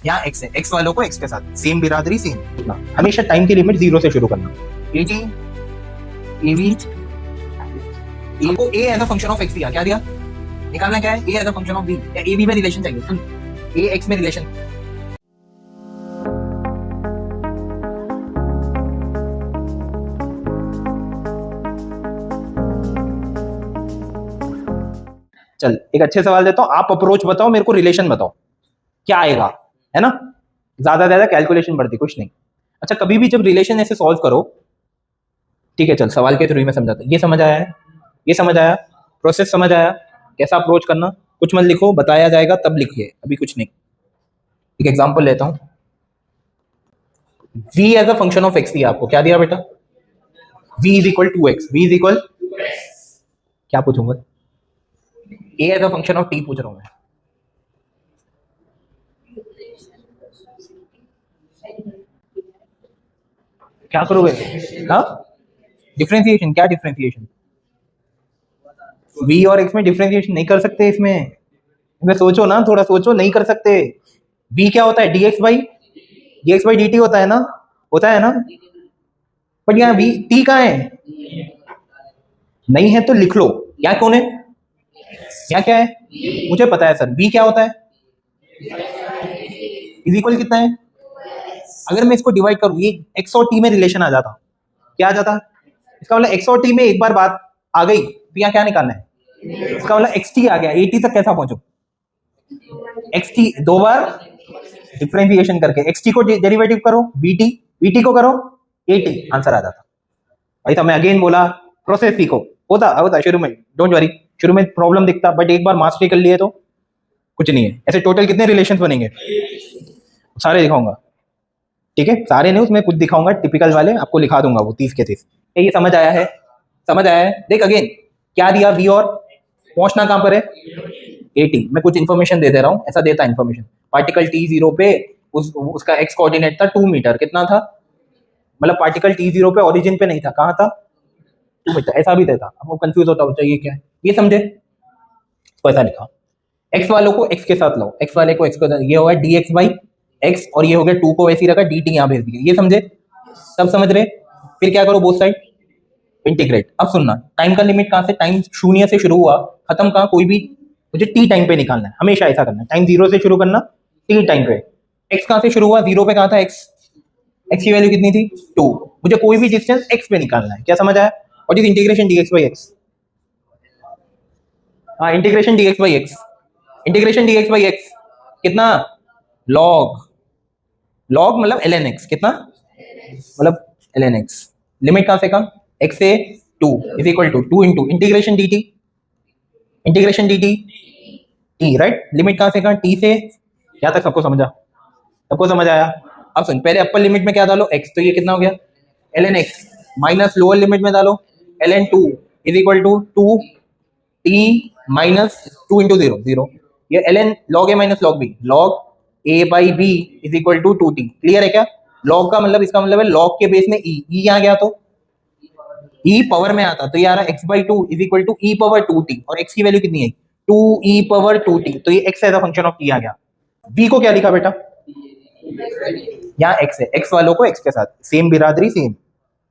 यहाँ एक्स है, एक्स वालों को एक्स के साथ सेम बिरादरी सेम। हमेशा टाइम की लिमिट 0 से शुरू करना। एटी एवी ए को a as a function of x दिया, क्या दिया? निकालना क्या है? A as a function of b या ए बी में रिलेशन चाहिए। सुन, ए एक्स में रिलेशन। चल एक अच्छे सवाल देता हूं, आप अप्रोच बताओ, मेरे को रिलेशन बताओ क्या आएगा, है ना? ज्यादा ज्यादा कैलकुलेशन बढ़ती, कुछ नहीं। अच्छा, कभी भी जब रिलेशन ऐसे सॉल्व करो, ठीक है, चल सवाल के थ्रू ही मैं समझाता हूं। ये समझ आया है? ये समझ आया? प्रोसेस समझ आया? कैसा अप्रोच करना? कुछ मत लिखो, बताया जाएगा तब लिखिए, अभी कुछ नहीं। एक एग्जांपल लेता हूं। v as a function of x दिया आपको, क्या दिया बेटा? v is equal to x. v is equal क्या पूछूंगा? a as a function of t पूछ रहा हूं मैं। क्या करोगे? हाँ, डिफरेंशिएशन। क्या डिफरेंशिएशन? v और x में डिफरेंशिएशन नहीं कर सकते इसमें सोचो ना, थोड़ा सोचो, नहीं कर सकते। v क्या होता है? dx बाई dt होता है ना? होता है ना? बट यहाँ v t कहाँ है? नहीं है तो लिख लो। यहाँ कौन है? यहाँ क्या है? मुझे पता है सर। v क्या होता है? इज इक्वल कितना है? अगर मैं इसको डिवाइड करूं, ये x और t में रिलेशन आ जाता, क्या आ जाता? इसका मतलब x और t में एक बार बात आ गई तो यहाँ क्या निकालना है? इसका मतलब xt आ गया। 80 तक कैसा पहुंचो? xt दो बार डिफरेंशिएशन करके xt को डेरिवेटिव करो, vt को करो 80, आंसर आ जाता। भाई तो मैं अगेन बोला, प्रोसेस सीखो। होता शुरू में, डोंट वरी, शुरू में प्रॉब्लम दिखता, बट एक बार मास्टरी कर लिए तो कुछ नहीं है। ऐसे टोटल कितने रिलेशंस बनेंगे? सारे दिखाऊंगा, ठीक है? सारे नहीं, उसमें कुछ दिखाऊंगा टिपिकल वाले, आपको लिखा दूंगा वो 30 के 30। ये समझ आया है? समझ आया है? देख अगेन, क्या दिया? v और पहुंचना कहां पर है? 80। मैं कुछ इन्फॉर्मेशन दे रहा हूं, ऐसा देता इन्फॉर्मेशन। पार्टिकल t0 पे उसका x कोऑर्डिनेट था 2 मीटर। कितना था? मतलब पार्टिकल t0 पे ओरिजिन पे नहीं था, कहां था? 2 मीटर। ऐसा भी देता, अब वो कंफ्यूज होता हो चाहिए क्या है, ये समझे? तो ऐसा लिखा, x वालों को x के साथ लो, x वाले को x के साथ, ये होगा dx बाई x, और ये हो गया 2 को वैसे ही रखा, dt यहाँ भेज दिया। ये समझे? सब समझ रहे? फिर क्या करो, बोथ साइड इंटीग्रेट। अब सुनना, टाइम का लिमिट कहां से? टाइम 0 से शुरू हुआ, खत्म कहां? कोई भी मुझे t टाइम पे निकालना है, हमेशा ऐसा करना है। टाइम 0 से शुरू करना, t टाइम पे। x कहां से शुरू हुआ? 0 पे कहां था x? x की वैल्यू कितनी थी? 2। मुझे कोई भी डिस्टेंस x पे निकालना है। क्या समझ आया? What is integration dx by x? हाँ, integration dx by x। Integration dx by x कितना? लॉग मतलब ln x। कितना? मतलब ln x। लिमिट कहां से कहां? x से 2 is equal to 2 into integration dt। Integration dt t, right? Limit कहां से कहां? t से। यहां तक सबको समझा? सबको समझ आया? अब सुन, पहले अपर लिमिट में क्या डालो? x, तो ये कितना हो गया? ln x minus lower limit में डालो ln 2 is equal to 2 t minus 2 into 0 0। ये ln log a minus log b, log a by b is equal to 2t। Clear है क्या? log का मतलब, इसका मतलब है log के बेस में e यहाँ गया तो e पावर में आता, तो ये आ रहा x by 2 is equal to e power 2t, और x की वैल्यू कितनी है? 2e पावर 2t, तो ये x as a function of t आ गया। v को क्या लिखा बेटा? यहाँ x है, x वालों को x के साथ सेम बिरादरी सेम,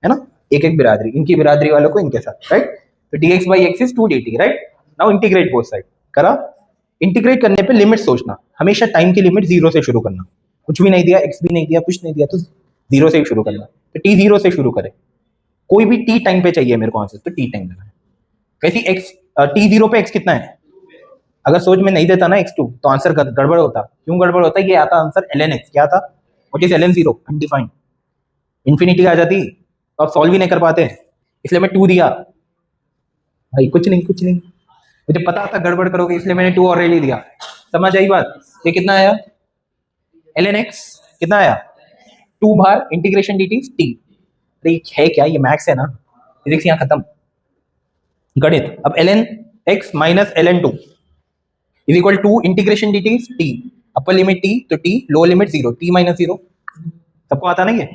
है ना? एक एक बिरादरी, इनकी बिरादरी वालों को इनके साथ, राइट? तो dx by x is 2dt, right? Now integrate both side. करा? इंटीग्रेट करने पे लिमिट सोचना, हमेशा टाइम की लिमिट 0 से शुरू करना। कुछ भी नहीं दिया, x भी नहीं दिया, कुछ नहीं दिया, तो 0 से ही शुरू करना। तो t 0 से शुरू करे, कोई भी t टाइम पे चाहिए मेरे को आंसर, तो t टाइम देना है। वैसे x t0 पे x कितना है? अगर सोच में नहीं देता ना x2, तो आंसर गड़बड़ होता। क्यों गड़बड़ होता? ये आता आंसर ln x। क्या था? What is ln 0? Undefined. Infinity आ जाती तो आप सॉल्व ही नहीं कर पाते, इसलिए मैं 2 दिया। भाई कुछ नहीं, कुछ नहीं, मुझे पता था गड़बड़ करोगे, इसलिए मैंने 2 ऑलरेडी दिया। समझ आई बात? ये कितना आया? ln x कितना आया? 2 बार इंटीग्रेशन dt t। अरे है क्या, ये मैथ्स है ना, फिजिक्स यहाँ खत्म, गणित। अब ln x minus ln 2 is equal to integration dt t, upper limit t तो t, lower limit 0, t minus 0। सबको आता नहीं है?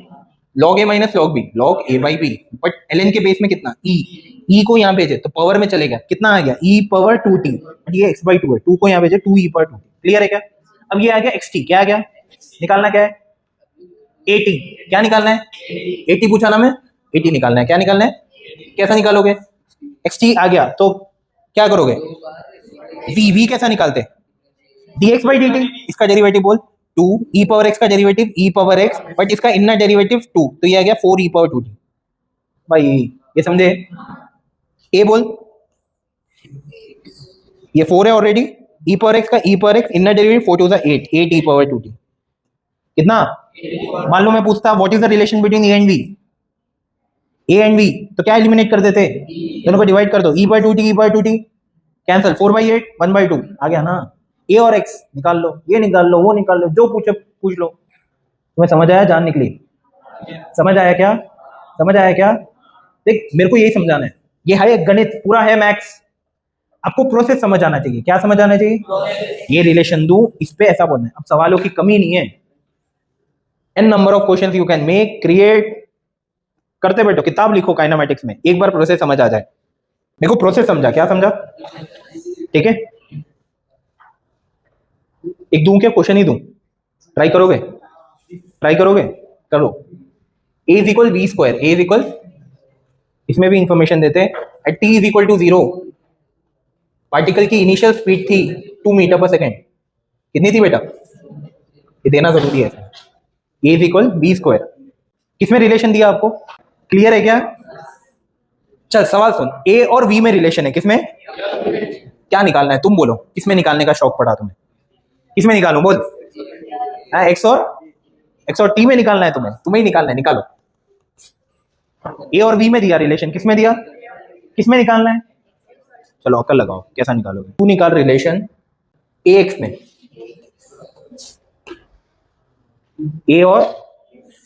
log a minus log b, log a by b, but ln के बेस में कितना? e को यहाँ भेजे तो पावर में चलेगा, कितना आ गया? e पावर 2t, ये x बाई 2 है, 2 को यहाँ भेजे 2e पावर 2t। क्लियर है क्या? अब ये आ गया xt, क्या आ गया? निकालना क्या है? 80। क्या निकालना है? 80 पूछा ना मैं, 80 निकालना है। क्या निकालना है? कैसा निकालोगे? xt आ गया तो क्या करोगे? v कैसा निकालते? dx बाई dt, इसका डेरिवेटिव बोल 2 e पावर x का derivative e power x, but इसका इनर डेरिवेटिव 2, तो ये आ गया 4 e पावर 2t। भाई ये समझे? ए बोल, ये 4 है ऑलरेडी, e पावर x का e power x inner derivative 4 to the 8, 8 e power 2t। कितना? मान लो मैं पूछता what is the relation between A and B, A and B, तो क्या एलिमिनेट कर देते? दोनों को डिवाइड कर दो, e by 2t, e by 2t cancel, 4/8 1/2 आ गया ना। ए और एक्स निकाल लो, ये निकाल लो, वो निकाल लो, जो पूछे पूछ लो। तुम्हें समझ आया? जान निकली? समझ आया क्या? समझ आया क्या? देख मेरे को यही समझाना है, ये है गणित, पूरा है मैथ्स, आपको प्रोसेस समझ आना चाहिए। क्या समझ आना चाहिए? ये रिलेशन दूं, इस पे ऐसा बोलना है। अब सवालों की कमी नहीं है, N number of questions you can make, create करते बैठो, किताब लिखो काइनेमेटिक्स में, एक बार प्रोसेस समझ आ जाए। देखो प्रोसेस समझा? क्या समझा? ठीक है, एक दूं क्या, क्वेश्चन ही दूं? ट्राई करोगे? ट्राई करोगे? करो। A is equal v square, a is equal, इसमें भी इंफॉर्मेशन देते हैं, at t is equal to 0 particle की इनिशियल स्पीड थी 2 मीटर पर सेकेंड। कितनी थी बेटा? ये देना जरूरी है। ए इज इक्वल बी स्क्वायर, किसमें रिलेशन दिया आपको? क्लियर है क्या? चल सवाल सुन, ए और वी में रिलेशन है, किसमें? क्या निकालना है तुम बोलो, किसमें निकालने का शौक पड़ा तुम्हें? किसमें निकालूं बोल? एक्स और टी में निकालना है तुम्हें, तुम्हें ही निकालना है, निकालो। ए और वी में दिया रिलेशन, किसमें दिया? किसमें निकालना है? चलो अक्ल लगाओ, कैसा निकालोगे? तू निकाल रिलेशन ए एक्स में, ए और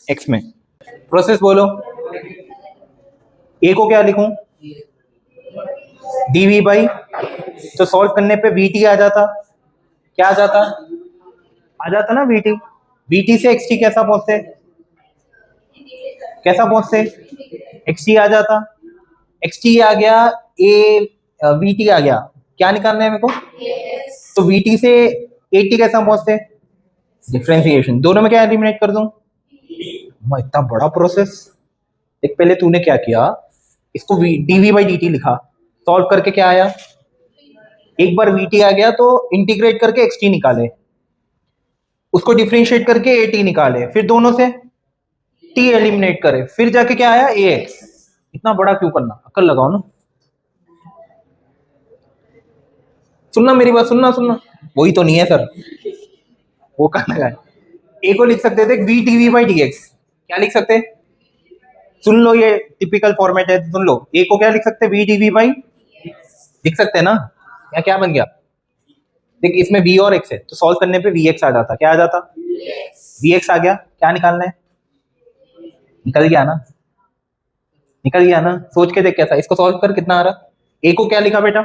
एक्स में। प्रोसेस बोलो। ए को क्या लिखूं? dv बाई, तो सॉल्व करने पे vt आ जाता। क्या आ जाता? आ जाता ना vt। vt से xt कैसा पहुंचते? कैसा पहुंचते? xt आ जाता, xt आ गया, a vt आ गया। क्या निकालना है मेरे को? तो vt से 80 कैसा पहुंचते? डिफरेंशिएशन, दोनों में क्या एलिमिनेट कर दूं? इतना बड़ा प्रोसेस। देख पहले तूने क्या किया, इसको dv बाई dt लिखा, सॉल्व करके क्या आया? एक बार vt आ गया तो इंटीग्रेट करके xt निकाले, उसको डिफरेंशिएट करके at निकाले, फिर दोनों से t एलिमिनेट करे, फिर जाके क्या आया? ax। इतना बड़ा क्यों करना? अक्ल लगाओ ना। सुनना मेरी बात, सुनना सुनना। वही तो नहीं है सर, वो कहाँ लगा है? a को लिख सकते थे v dv बाई dx। क्या लिख सकते? सुन लो, ये टिपिकल फॉर्मेट है, सुन लो। a को क्या लिख सकते? v dv बाई, लिख सकते हैं ना? या क्या बन गया? देख इसमें v और x है, तो सॉल्व करने पे vx आ जाता। क्या आ जाता? vx आ गया। क्या निकालना है? निकल गया ना? निकल गया ना? सोच के देख कैसा, इसको सॉल्व कर, कितना आ रहा? a को क्या लिखा बेटा?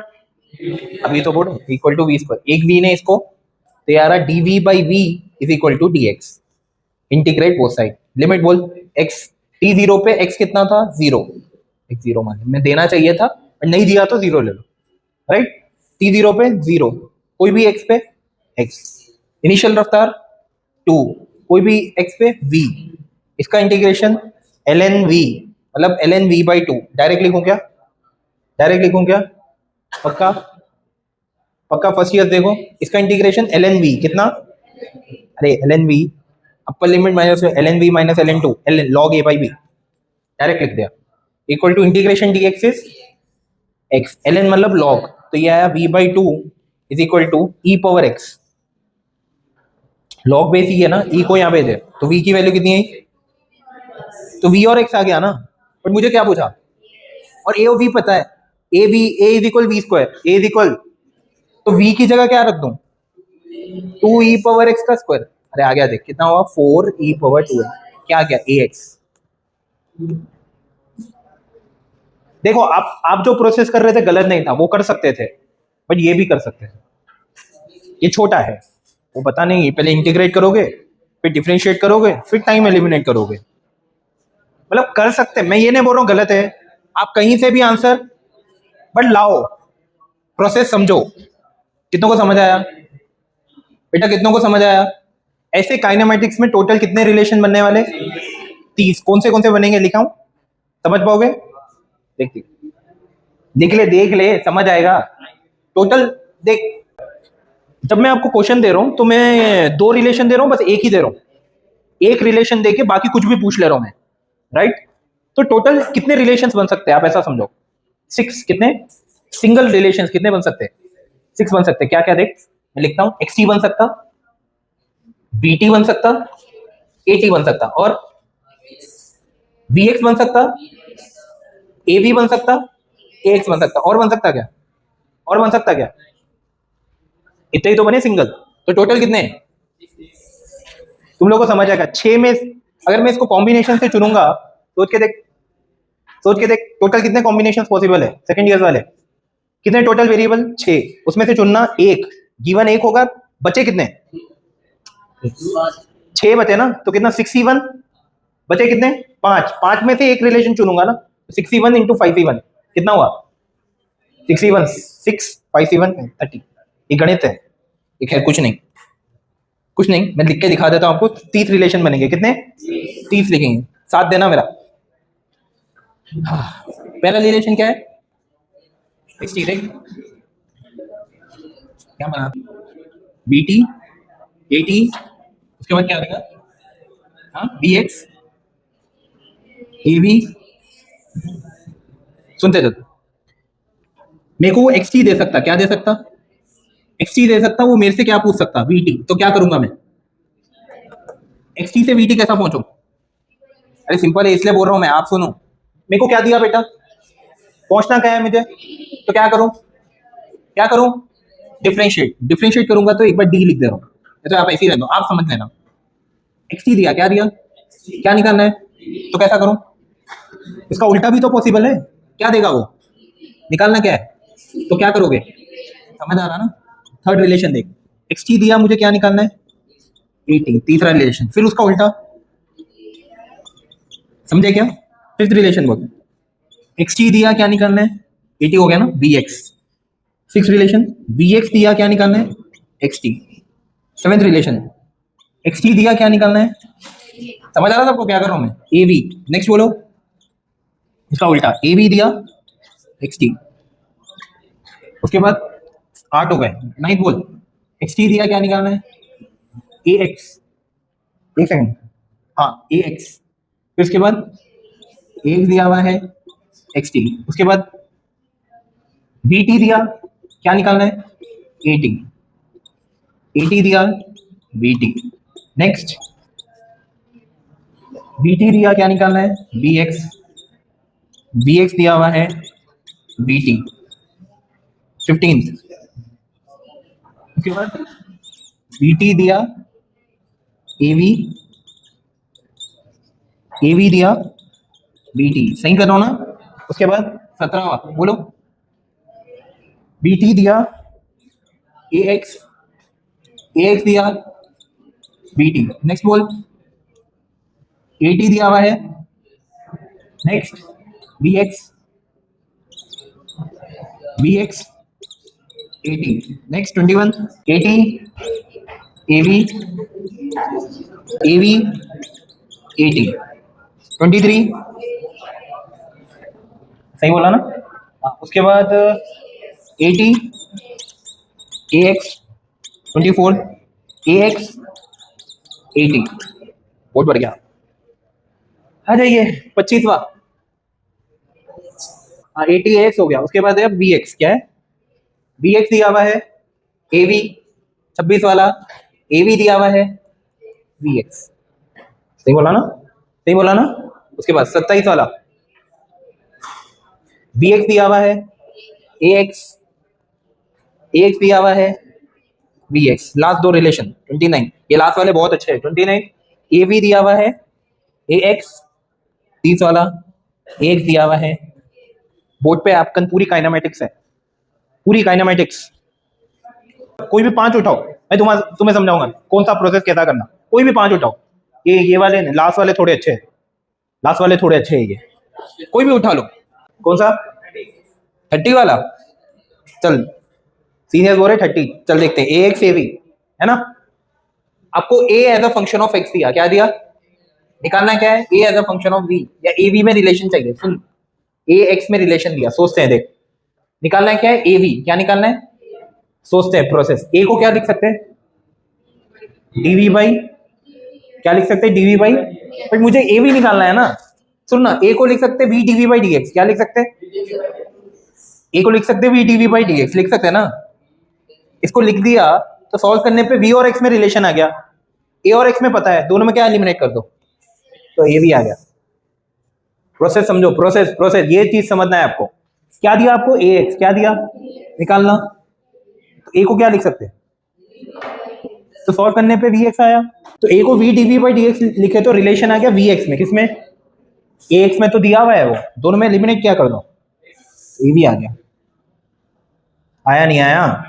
अभी तो बोलो, इक्वल टू वी स्क्वायर, एक v ने इसको, तो ये आ रहा dv बाई v इज इक्वल टू dx। Integrate both side, limit बोल, x t0 पे x कितना था? 0। x 0 मान मैं देना चाहिए था, और नहीं दिया तो 0 ले लो, राइट? t0 पे 0, कोई भी x पे x, इनिशियल रफ्तार 2, कोई भी x पे v, इसका इंटीग्रेशन ln v, मतलब ln v बाई 2। डायरेक्ट लिखूं क्या? डायरेक्ट लिखूं क्या? पक्का? पक्का? फर्स्ट ईयर देखो, इसका इंटीग्रेशन ln v कितना? अरे ln v upper limit minus ln v minus ln 2 ln log a by b, direct लिख दिया, equal to integration dx is x, ln मतलब log, तो ये आया v by 2 is equal to e power x। log base ही है ना, e को यहाँ पे दे, तो v की वैल्यू कितनी आई? तो v और x आ गया ना, बट मुझे क्या पूछा? और a और v पता है, a b a is equal v square, a is equal, तो v की जगह क्या रख दूं? 2 e पावर x का स्क्वायर। अरे आ गया, देख कितना हुआ? 4 e पावर 2 क्या आ गया? ax। देखो आप जो प्रोसेस कर रहे थे गलत नहीं था, वो कर सकते थे, बट ये भी कर सकते थे। ये छोटा है, वो पता नहीं, पहले इंटीग्रेट करोगे, फिर डिफरेंशिएट करोगे, फिर टाइम एलिमिनेट करोगे, मतलब कर सकते। मैं ये नहीं बोल रहा हूँ गलत है, आप कहीं से भी आंसर, बट लाओ, प्रोसेस समझो। कितनों को समझ आया बेटा? कितनों को समझ आया? ऐसे काइनेमेटिक्स में टोटल कितने रिलेशन बनने वाले? 30। कौन से बनेंगे लिखाऊं? समझ पाओगे? देख देख ले समझ आएगा। टोटल देख, जब मैं आपको क्वेश्चन दे रहा हूं तो मैं 2 रिलेशन दे रहा हूं, बस एक ही दे रहा हूं। एक रिलेशन देके बाकी कुछ भी पूछ ले रहा हूं मैं, राइट? तो टोटल कितने रिलेशंस बन सकते हैं आप ऐसा समझो। 6। कितने सिंगल रिलेशंस कितने बन सकते हैं? 6 बन सकते हैं। क्या क्या देख, मैं लिखता हूं। XT बन सकता, BT बन सकता, AT बन सकता, और BX बन सकता, AB बन सकता, AX बन सकता, और बन सकता क्या? और बन सकता क्या? इतने ही तो बने सिंगल। तो टोटल कितने हैं? तुम लोगों को समझ आएगा। 6 में अगर मैं इसको कॉम्बिनेशन से चुनूंगा, सोच के देख टोटल कितने कॉम्बिनेशन पॉसिबल है सेकंड ईयर वाले? कितने टोटल वेरिएबल? 6। उसमें से चुनना एक, गिवन एक होगा, बचे कितने? 6 बचे ना, तो कितना? 61। बचे कितने? 5। 5 में से एक रिलेशन चुनूंगा ना, 61 इंटू 5 कितना हुआ? 61 6 5 30। ये गणित है, ये खैर कुछ नहीं, मैं लिख के दिखा देता हूं आपको। 30 रिलेशन बनेंगे। कितने? 30 लिखेंगे। साथ देना मेरा। पहला रिलेशन क्या है? 60। क्या बना? BT AT, उसके बाद क्या आएगा? हाँ, BX AB। सुनते थे, मेरे को वो XT दे सकता। क्या दे सकता? XT दे सकता। वो मेरे से क्या पूछ सकता? BT। तो क्या करूंगा मैं? XT से BT कैसा पहुंचू? अरे सिंपल है, इसलिए बोल रहा हूं मैं, आप सुनो। मेरे को क्या दिया बेटा? पहुंचना क्या है मुझे? तो क्या करूं? डिफरेंशिएट करूंगा तो एक बार D लिख दे रहा हूं, तो आप ऐसे ही रह दो, आप समझ लेना। XT दिया, क्या दिया? क्या निकालना है? तो कैसा करूं? इसका उल्टा भी तो पॉसिबल है। क्या देगा वो? निकालना क्या है? तो क्या करोगे? समझ आ रहा ना? थर्ड रिलेशन देख, XT दिया, मुझे क्या निकालना है? AT। तीसरा रिलेशन, फिर उसका उल्टा। समझे क्या? फिफ्थ रिलेशन बोल, XT दिया, क्या निकालना है? AT हो गया ना, BX। सिक्स रिलेशन, BX दिया, क्या निकालना है? XT। सेवेंथ रिलेशन, XT दिया, क्या निकालना है? समझ आ रहा था आपको क्या कर रहा हूं मैं? AB। नेक्स्ट बोलो, इसका उल्टा। AB दिया, XT। उसके बाद 8 हो गए। नाइन्थ बोल, XT दिया, क्या निकालना है? AX। एक सेकंड, हाँ AX। फिर उसके बाद AX दिया हुआ है, XT। उसके बाद BT दिया, क्या निकालना है? AT। AT दिया, BT। नेक्स्ट BT दिया, क्या निकालना है? BX। BX दिया हुआ है, BT। 15th। उसके बाद BT दिया, AV। AV दिया, BT। सही कर रहा हूं ना? उसके बाद 17वां बोलो, BT दिया, AX। AX दिया, BT। नेक्स्ट बोल, AT दिया हुआ है, next BX। BX AT। Next 21, AT AV AV AT। 23, सही बोला ना? हाँ, उसके बाद AT AX। 24 AX AT। बहुत बढ़िया। आ जाइए 25वां। हाँ, AT AX हो गया। उसके बाद है BX। क्या है? BX दिया हुआ है, AV। 26 वाला AV दिया हुआ है, BX। सही बोला ना? सही बोला ना? उसके बाद 27 वाला BX दिया हुआ है, AX। AX दिया हुआ है, BX। Last 2 relation 29। ये लास्ट वाले बहुत अच्छे हैं। 29 AV दिया हुआ है, AX। 30 वाला AX दिया हुआ है। बोर्ड पे आपकन पूरी काइनेमेटिक्स है, पूरी काइनेमेटिक्स। कोई भी 5 उठाओ, मैं तुम्हें समझाऊंगा कौन सा प्रोसेस कैसा करना। कोई भी 5 उठाओ। ये वाले लास्ट वाले थोड़े अच्छे हैं, लास्ट वाले थोड़े अच्छे हैं। ये कोई भी उठा लो। कौन सा? 30 वाला? चल, सीनियर बोल रहे 30। चल देखते हैं, AX AV है ना? आपको a as a function of x दिया, क्या दिया, निकालना क्या है, a as a function of v या av में रिलेशन चाहिए, सुन a x में रिलेशन दिया, सोचते हैं, देख निकालना है क्या है, av, क्या निकालना है, सोचते हैं प्रोसेस, a को क्या लिख सकते हैं, dv बाई, क्या लिख सकते हैं, dv बाई, बट मुझे a भी निकालना है ना, सुन ना, a को लिख सकते हैं v dv बाई dx, क्या लिख सकते हैं, a को लिख सकते हैं v dv बाई dx, लिख सकते हैं ना, इसको लिख दिया तो सॉल्व करने पे v और x में रिलेशन आ गया, a और x में पता है, दोनों में क्या एलिमिनेट कर दो, तो a भी आ गया। प्रोसेस समझो, प्रोसेस प्रोसेस, ये चीज समझना है आपको, क्या दिया आपको, ax, क्या दिया, निकालना, तो a को क्या लिख सकते हैं, तो सॉल्व करने पे vx आया, तो a को v dv बाई dx लिखे तो रिलेशन आ गया vx में, किसमें, ax में तो दिया हुआ है वो, दोनों में एलिमिनेट क्या कर दो, a भी आ गया, आया नहीं आया।